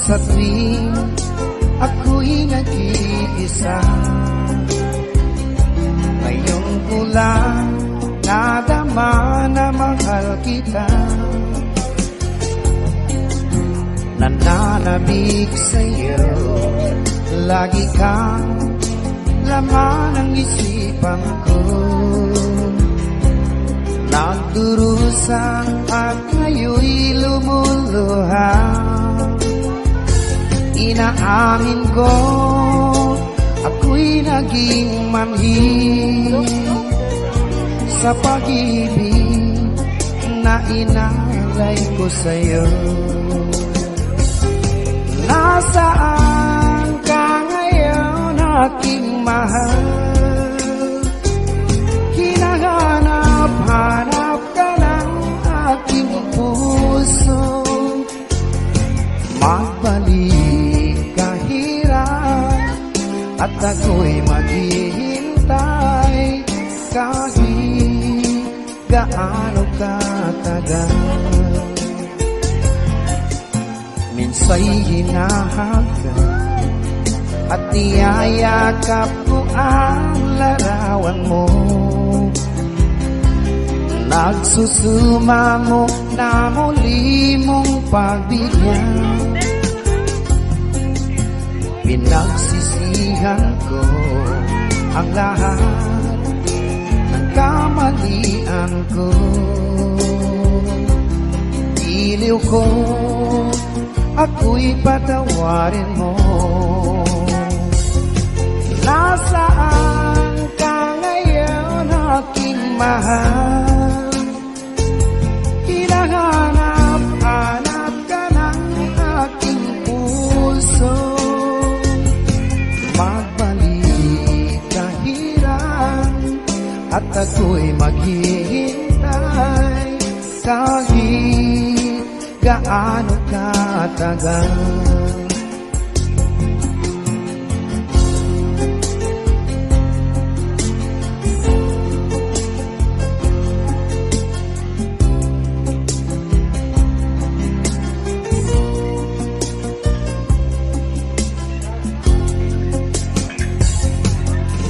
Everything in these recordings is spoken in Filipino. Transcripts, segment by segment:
sa tuwing ako'y nag-iisa. Ngayon ko lang nadama na mahal kita, nananabik sa'yo, lagi kang laman ng isipan ko. Nagdurusa at ngayon'y lumuluha. Inaamin ko, ako'y naging manhid sa pag-ibig na inalay ko sa'yo. Nasaan ka ngayon, aking mahal? Hinahanap-hanap ka ng aking puso. Magbalik ka hirap at ako'y maghihintay kahit gaano katagal. Minsa'y hinahagkan at niyayakap ko ang larawan mo. Nagsusuma mo na muli mong pagbigyan. Pinagsisihan ko ang lahat ng kamalian ko. Iliw ko, ako'y patawarin mo. Nasaan ka ngayon, aking mahal? Hinahanap-hanap ka ng aking puso. Magbalik ka hirap at ako'y maghihintay kahit gaano katagal.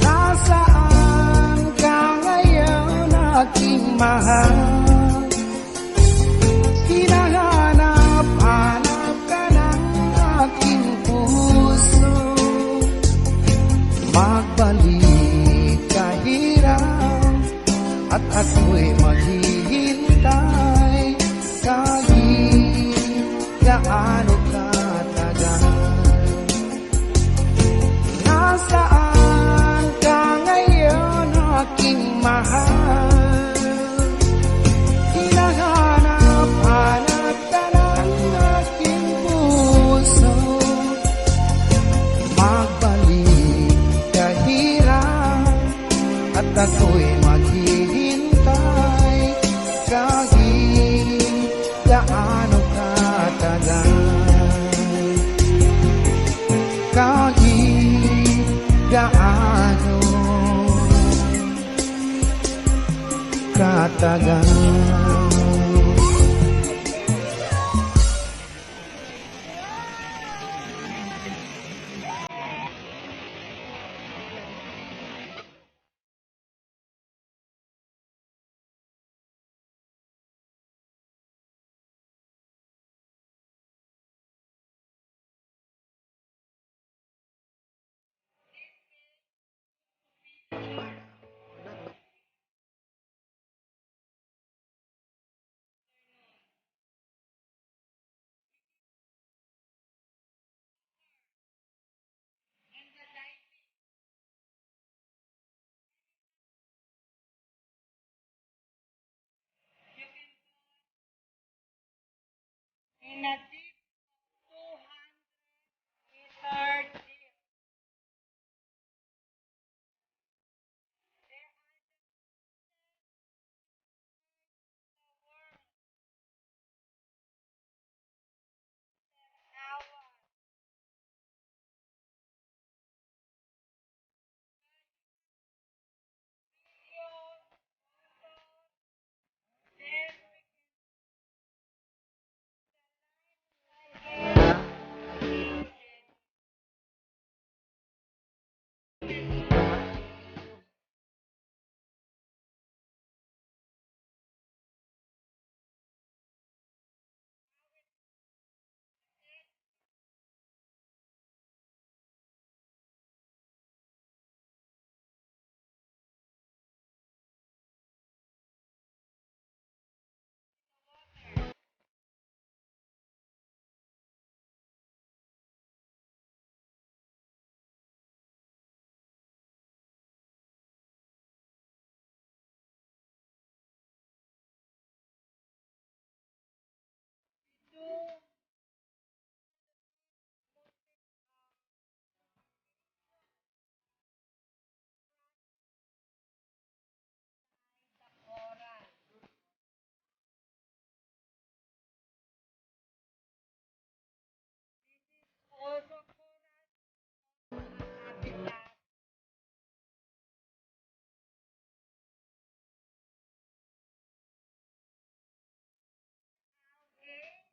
Nasaan ka ngayon, aking mahal? Hinahanap-hanap ka ng aking puso. Magbalik ka hirap at ako'y maghihintay kahit gaano katagal. Nasaan ka ngayon, aking mahal? Hinahanap-hanap ka ng aking puso. Magbalik ka hirap at ako'y maghihintay kahit gaano katagal. Kahit gaano katagal. In a deep 200-meter deep, there are the world hour. Then we can Also habitat. Okay.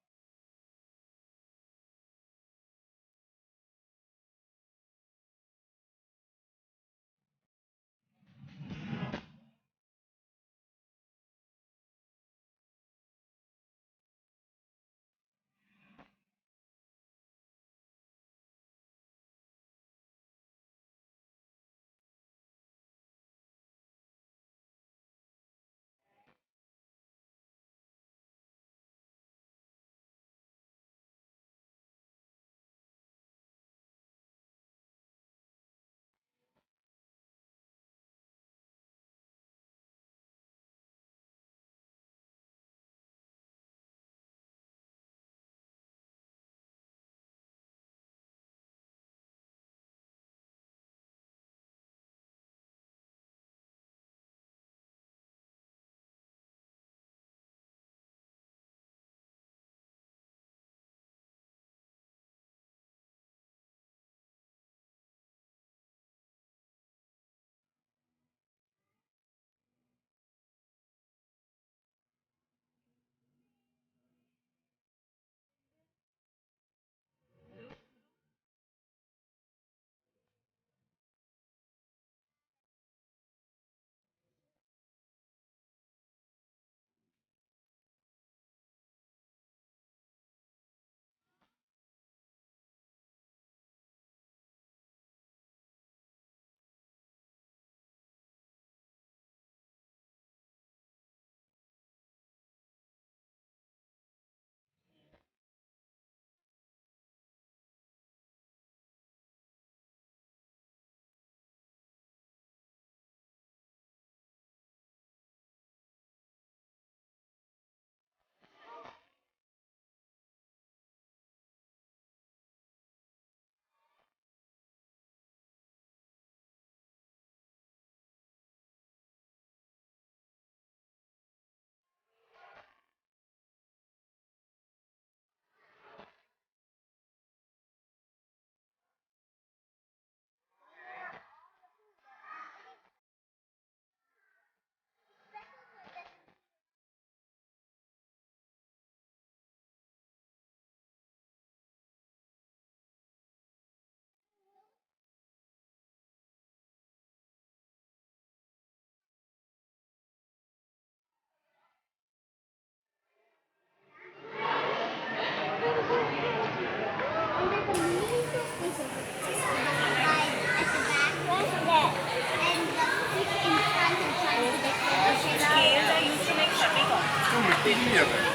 Scale I used to make Shami.